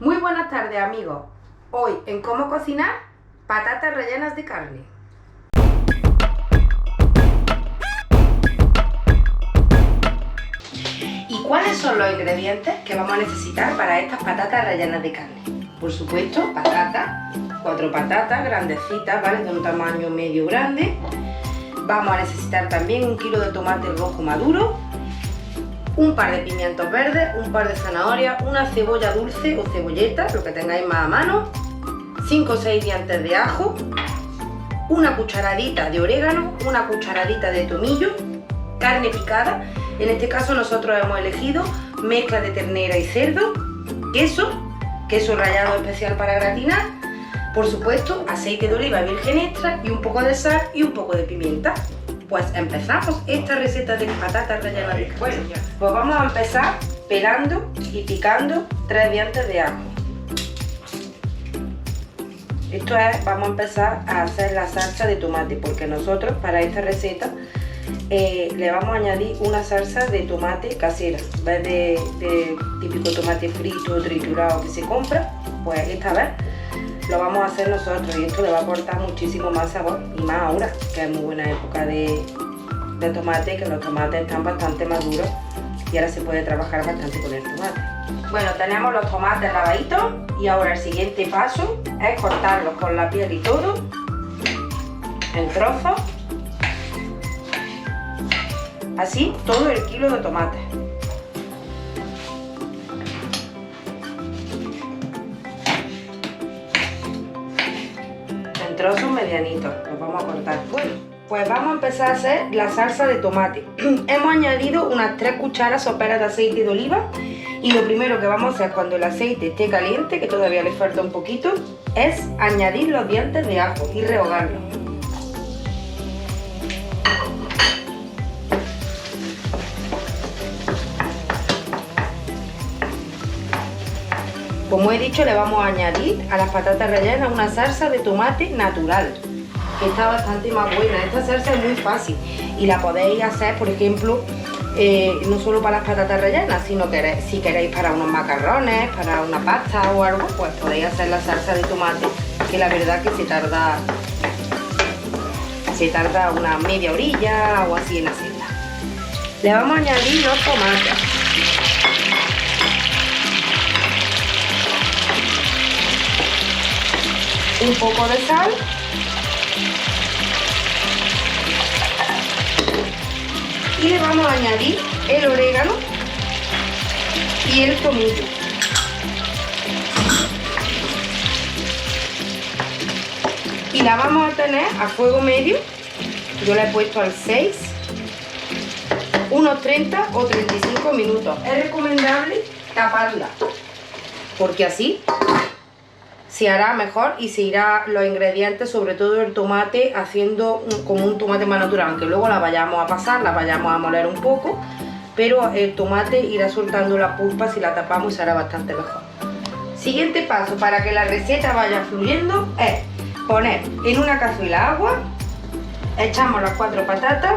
Muy buenas tardes, amigos. Hoy en Cómo Cocinar, patatas rellenas de carne. ¿Y cuáles son los ingredientes que vamos a necesitar para estas patatas rellenas de carne? Por supuesto, patatas, 4 patatas grandecitas, ¿vale? De un tamaño medio grande. Vamos a necesitar también 1 kilo de tomate rojo maduro, un par de pimientos verdes, un par de zanahorias, una cebolla dulce o cebolleta, lo que tengáis más a mano, 5 o 6 dientes de ajo, una cucharadita de orégano, una cucharadita de tomillo, carne picada. En este caso nosotros hemos elegido mezcla de ternera y cerdo, queso rallado especial para gratinar, por supuesto aceite de oliva virgen extra y un poco de sal y un poco de pimienta. Pues empezamos esta receta de patatas rellenas de carne. Bueno, pues vamos a empezar pelando y picando 3 dientes de ajo. Esto es, vamos a empezar a hacer la salsa de tomate, porque nosotros para esta receta le vamos a añadir una salsa de tomate casera, en vez de típico tomate frito o triturado que se compra. Pues esta vez lo vamos a hacer nosotros y esto le va a aportar muchísimo más sabor, y más ahora que es muy buena época de tomate, que los tomates están bastante maduros y ahora se puede trabajar bastante con el tomate. Bueno, tenemos los tomates lavaditos y ahora el siguiente paso es cortarlos con la piel y todo en trozos, así todo el kilo de tomate. Trozos medianitos, los vamos a cortar. Bueno, pues vamos a empezar a hacer la salsa de tomate. Hemos añadido unas 3 cucharas soperas de aceite de oliva y lo primero que vamos a hacer cuando el aceite esté caliente, que todavía le falta un poquito, es añadir los dientes de ajo y rehogarlos. Como he dicho, le vamos a añadir a las patatas rellenas una salsa de tomate natural, que está bastante más buena. Esta salsa es muy fácil y la podéis hacer, por ejemplo, no solo para las patatas rellenas, sino que si queréis para unos macarrones, para una pasta o algo, pues podéis hacer la salsa de tomate, que la verdad que se tarda una media orilla o así en hacerla. Le vamos a añadir los tomates. Un poco de sal y le vamos a añadir el orégano y el tomillo. Y la vamos a tener a fuego medio, yo la he puesto al 6, unos 30 o 35 minutos. Es recomendable taparla, porque así se hará mejor y se irá los ingredientes, sobre todo el tomate, haciendo como un tomate más natural, aunque luego la vayamos a pasar, la vayamos a moler un poco, pero el tomate irá soltando la pulpa si la tapamos y se hará bastante mejor. Siguiente paso para que la receta vaya fluyendo es poner en una cazuela agua, echamos las 4 patatas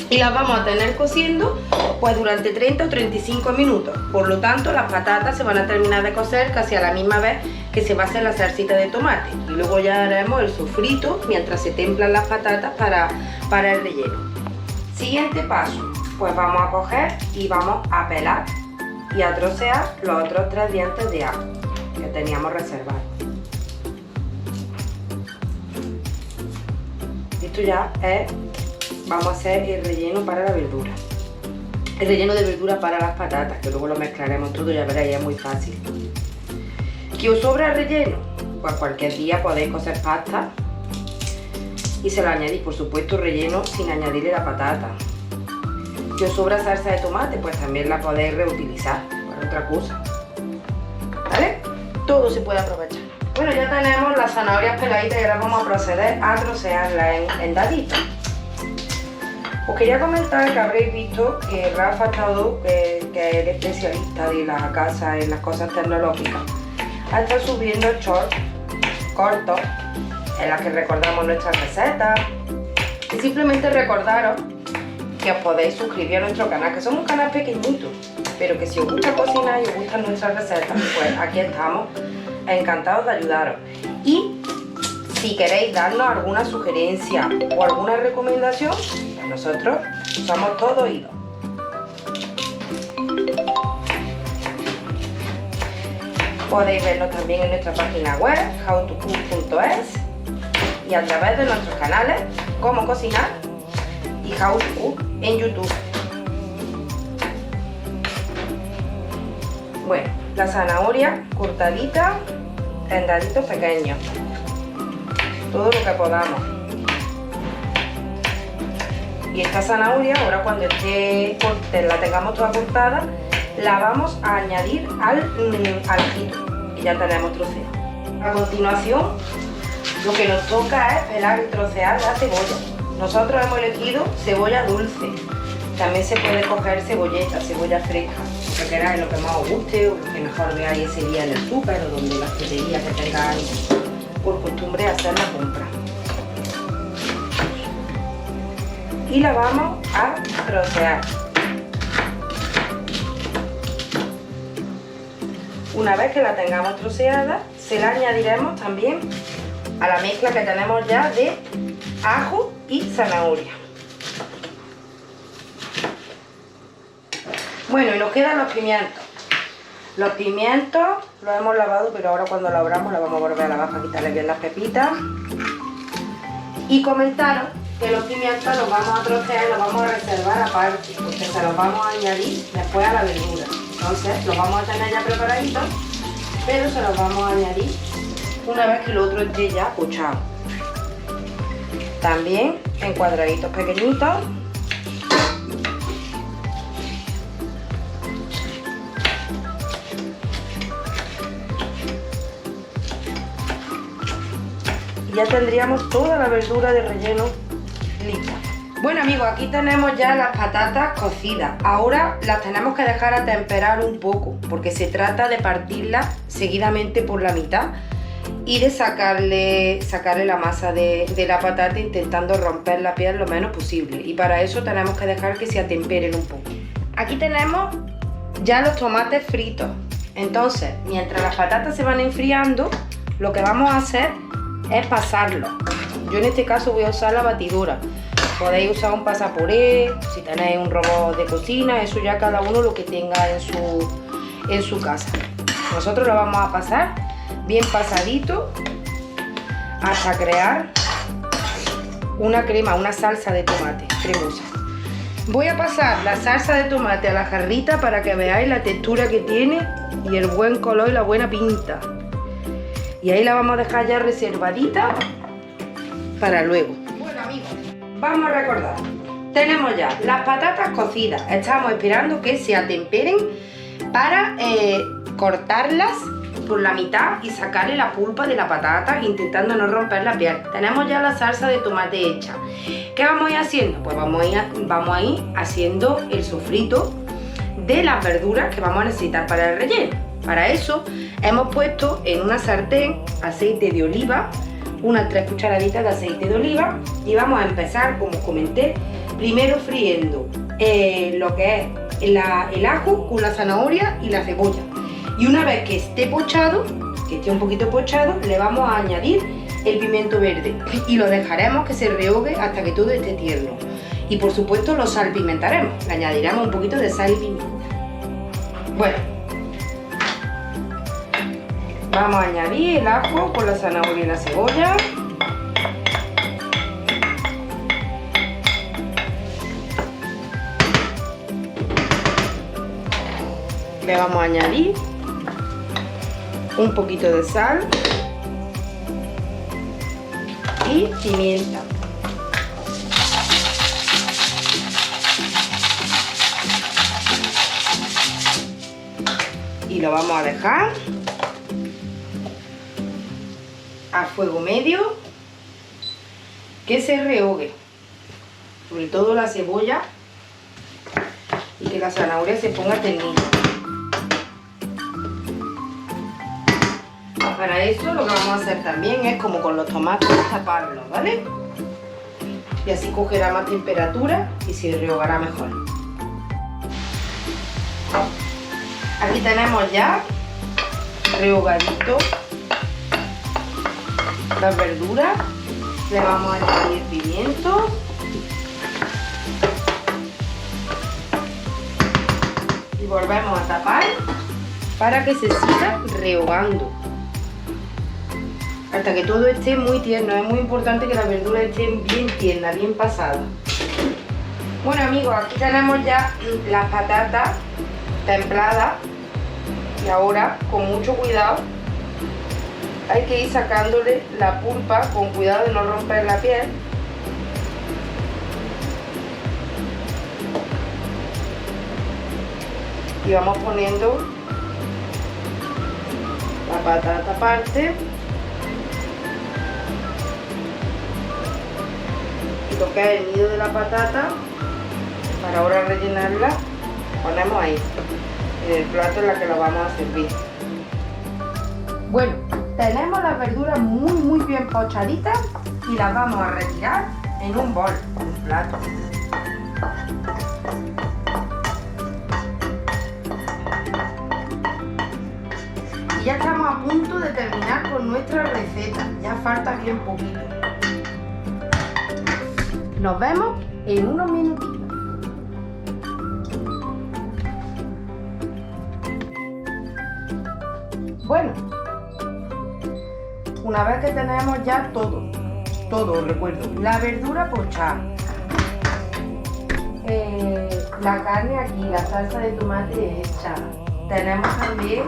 y las vamos a tener cociendo pues durante 30 o 35 minutos. Por lo tanto, las patatas se van a terminar de cocer casi a la misma vez que se va a hacer la salsita de tomate. Y luego ya haremos el sofrito mientras se templan las patatas para el relleno. Siguiente paso, pues vamos a coger y vamos a pelar y a trocear los otros 3 dientes de ajo que teníamos reservados. Esto ya es... Vamos a hacer el relleno para la verdura. El relleno de verdura para las patatas, que luego lo mezclaremos todo, ya veréis, es muy fácil. ¿Qué os sobra el relleno? Pues cualquier día podéis cocer pasta y se lo añadís, por supuesto, relleno sin añadirle la patata. ¿Qué os sobra salsa de tomate? Pues también la podéis reutilizar para otra cosa. ¿Vale? Todo se puede aprovechar. Bueno, ya tenemos las zanahorias peladitas y ahora vamos a proceder a trocearlas en daditos. Os quería comentar que habréis visto que Rafa Tado, que es el especialista de la casa en las cosas tecnológicas, ha estado subiendo shorts cortos en las que recordamos nuestras recetas. Y simplemente recordaros que os podéis suscribir a nuestro canal, que somos un canal pequeñito, pero que si os gusta cocinar y os gustan nuestras recetas, pues aquí estamos, encantados de ayudaros. Y si queréis darnos alguna sugerencia o alguna recomendación, pues nosotros somos todos oídos. Podéis vernos también en nuestra página web howtocook.es y a través de nuestros canales Cómo Cocinar y How to Cook en YouTube. Bueno, la zanahoria cortadita en daditos pequeños, todo lo que podamos. Y esta zanahoria, ahora cuando la tengamos toda cortada, la vamos a añadir al ajito que ya tenemos troceado. A continuación, lo que nos toca es pelar y trocear la cebolla. Nosotros hemos elegido cebolla dulce. También se puede coger cebolleta, cebolla fresca, lo que queráis, lo que más os guste o lo que mejor veáis ese día en el súper o donde la frutería que tengáis por costumbre hacer la compra. Y la vamos a trocear. Una vez que la tengamos troceada, se la añadiremos también a la mezcla que tenemos ya de ajo y zanahoria. Bueno, y nos quedan los pimientos. Los pimientos los hemos lavado, pero ahora cuando lo abramos la vamos a volver a lavar para quitarle bien las pepitas. Y comentaros que los pimientos los vamos a trocear y los vamos a reservar aparte, porque se los vamos a añadir después a la verdura. Entonces los vamos a tener ya preparaditos, pero se los vamos a añadir una vez que el otro esté ya pochado. También en cuadraditos pequeñitos. Y ya tendríamos toda la verdura de relleno lista. Bueno amigos, aquí tenemos ya las patatas cocidas. Ahora las tenemos que dejar a temperar un poco, porque se trata de partirlas seguidamente por la mitad y de sacarle la masa de la patata, intentando romper la piel lo menos posible. Y para eso tenemos que dejar que se atemperen un poco. Aquí tenemos ya los tomates fritos. Entonces, mientras las patatas se van enfriando, lo que vamos a hacer es pasarlos. Yo en este caso voy a usar la batidora. Podéis usar un pasapuré, si tenéis un robot de cocina, eso ya cada uno lo que tenga en su casa. Nosotros lo vamos a pasar bien pasadito hasta crear una crema, una salsa de tomate cremosa. Voy a pasar la salsa de tomate a la jarrita para que veáis la textura que tiene y el buen color y la buena pinta. Y ahí la vamos a dejar ya reservadita para luego. Bueno amigos, vamos a recordar. Tenemos ya las patatas cocidas. Estamos esperando que se atemperen para cortarlas por la mitad y sacarle la pulpa de la patata, intentando no romper la piel. Tenemos ya la salsa de tomate hecha. ¿Qué vamos a ir haciendo? Pues vamos a ir haciendo el sofrito de las verduras que vamos a necesitar para el relleno. Para eso hemos puesto en una sartén aceite de oliva, unas 3 cucharaditas de aceite de oliva, y vamos a empezar, como os comenté, primero friendo lo que es el ajo con la zanahoria y la cebolla. Y una vez que esté pochado, que esté un poquito pochado, le vamos a añadir el pimiento verde y lo dejaremos que se rehogue hasta que todo esté tierno. Y por supuesto lo salpimentaremos, le añadiremos un poquito de sal y pimienta. Bueno, vamos a añadir el ajo con la zanahoria y la cebolla. Le vamos a añadir un poquito de sal y pimienta. Y lo vamos a dejar a fuego medio que se rehogue, sobre todo la cebolla, y que la zanahoria se ponga ternita. Para eso lo que vamos a hacer también es, como con los tomates, taparlos, ¿vale? Y así cogerá más temperatura y se rehogará mejor. Aquí tenemos ya rehogadito las verduras. Le vamos a añadir pimiento. Y volvemos a tapar para que se siga rehogando. Hasta que todo esté muy tierno. Es muy importante que las verduras estén bien tiernas, bien pasadas. Bueno amigos, aquí tenemos ya las patatas templadas. Y ahora, con mucho cuidado, hay que ir sacándole la pulpa con cuidado de no romper la piel. Y vamos poniendo la patata aparte. Y lo que es el nido de la patata, para ahora rellenarla, ponemos ahí, en el plato en la que lo vamos a servir. Bueno, tenemos las verduras muy bien pochaditas y las vamos a retirar en un bol, en un plato. Y ya estamos a punto de terminar con nuestra receta, ya falta bien poquito. Nos vemos en unos minutitos. Bueno, una vez que tenemos ya todo, recuerdo, la verdura pochada, la carne aquí, la salsa de tomate hecha, tenemos también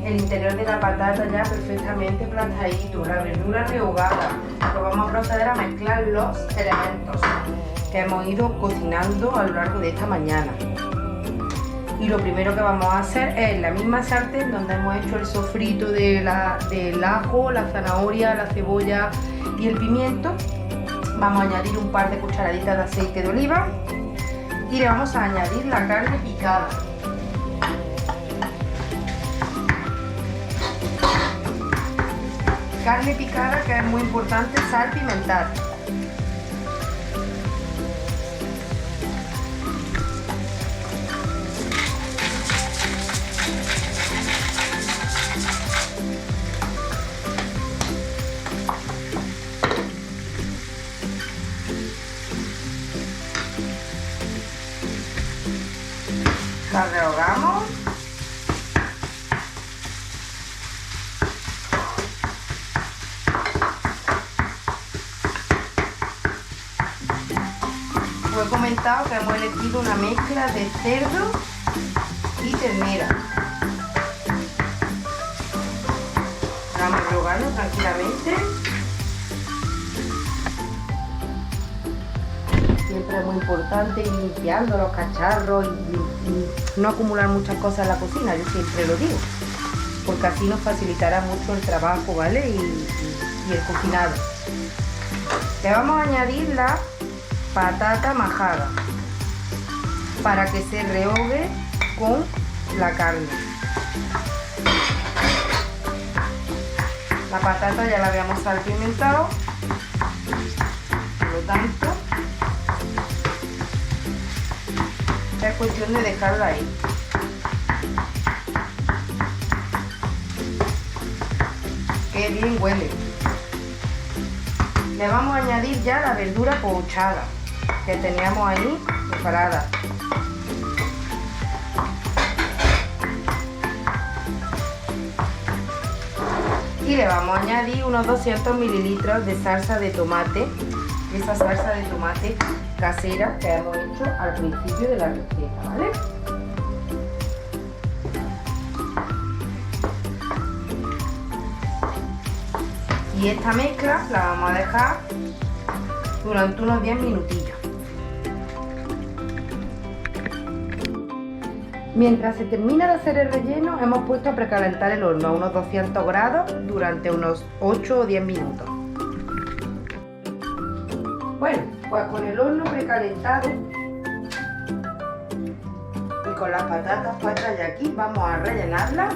el interior de la patata ya perfectamente plantadito, la verdura rehogada, pues vamos a proceder a mezclar los elementos que hemos ido cocinando a lo largo de esta mañana. Y lo primero que vamos a hacer es la misma sartén donde hemos hecho el sofrito del ajo, la zanahoria, la cebolla y el pimiento. Vamos a añadir un par de cucharaditas de aceite de oliva y le vamos a añadir la carne picada. Carne picada, que es muy importante salpimentar. La rehogamos. Os he comentado que hemos elegido una mezcla de cerdo y ternera. Vamos rehogando tranquilamente. Siempre es muy importante ir limpiando los cacharros y no acumular muchas cosas en la cocina, yo siempre lo digo, porque así nos facilitará mucho el trabajo, ¿vale? Y el cocinado. Le vamos a añadir la patata majada para que se rehogue con la carne. La patata ya la habíamos salpimentado, por lo tanto es cuestión de dejarla ahí. Qué bien huele. Le vamos a añadir ya la verdura pochada que teníamos ahí preparada. Y le vamos a añadir unos 200 mililitros de salsa de tomate, esa salsa de tomate casera que hemos hecho al principio de la receta, ¿vale? Y esta mezcla la vamos a dejar durante unos 10 minutillos. Mientras se termina de hacer el relleno, hemos puesto a precalentar el horno a unos 200 grados durante unos 8 o 10 minutos. Bueno, pues con el horno precalentado y con las patatas puestas ya aquí, vamos a rellenarlas.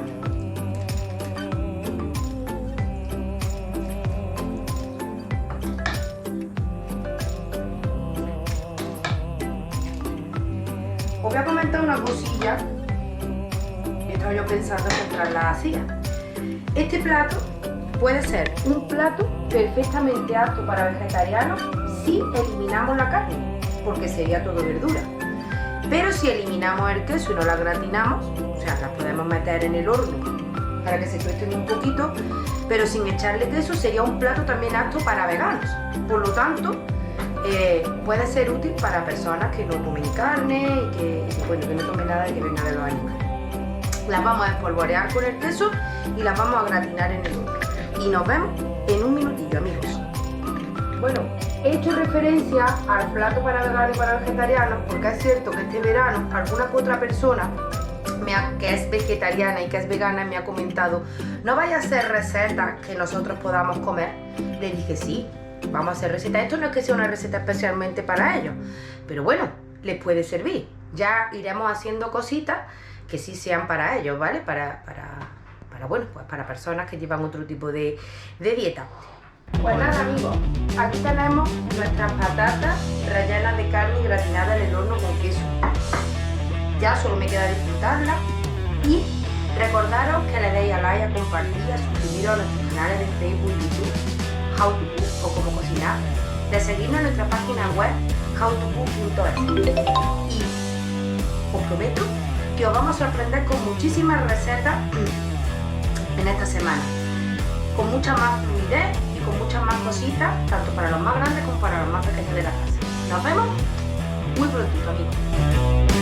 Os voy a comentar una cosilla. Esto estaba yo pensando mientras la hacía. Este plato puede ser un plato perfectamente apto para vegetarianos si eliminamos la carne, porque sería todo verdura. Pero si eliminamos el queso y no la gratinamos, o sea, la podemos meter en el horno para que se tuesten un poquito, pero sin echarle queso, sería un plato también apto para veganos. Por lo tanto, puede ser útil para personas que no tomen carne y que no tomen nada que venga de los animales. Las vamos a espolvorear con el queso y las vamos a gratinar en el horno. Y nos vemos en un minutillo, amigos. Bueno, he hecho referencia al plato para veganos y para vegetarianos porque es cierto que este verano alguna que otra persona que es vegetariana y que es vegana me ha comentado: no vaya a hacer recetas que nosotros podamos comer. Le dije: sí, vamos a hacer recetas. Esto no es que sea una receta especialmente para ellos, pero bueno, les puede servir. Ya iremos haciendo cositas que sí sean para ellos, ¿vale? Para personas que llevan otro tipo de dieta. Pues nada, amigos, aquí tenemos nuestras patatas rellenas de carne y gratinadas en el horno con queso. Ya solo me queda disfrutarlas y recordaros que le deis a like, a compartir, a suscribiros a nuestros canales de Facebook y YouTube, How to Cook o Cómo Cocinar, de seguirnos en nuestra página web howtocook.es. Y os prometo que os vamos a sorprender con muchísimas recetas en esta semana, con mucha más fluidez y con muchas más cositas, tanto para los más grandes como para los más pequeños de la casa. Nos vemos muy prontito, amigos.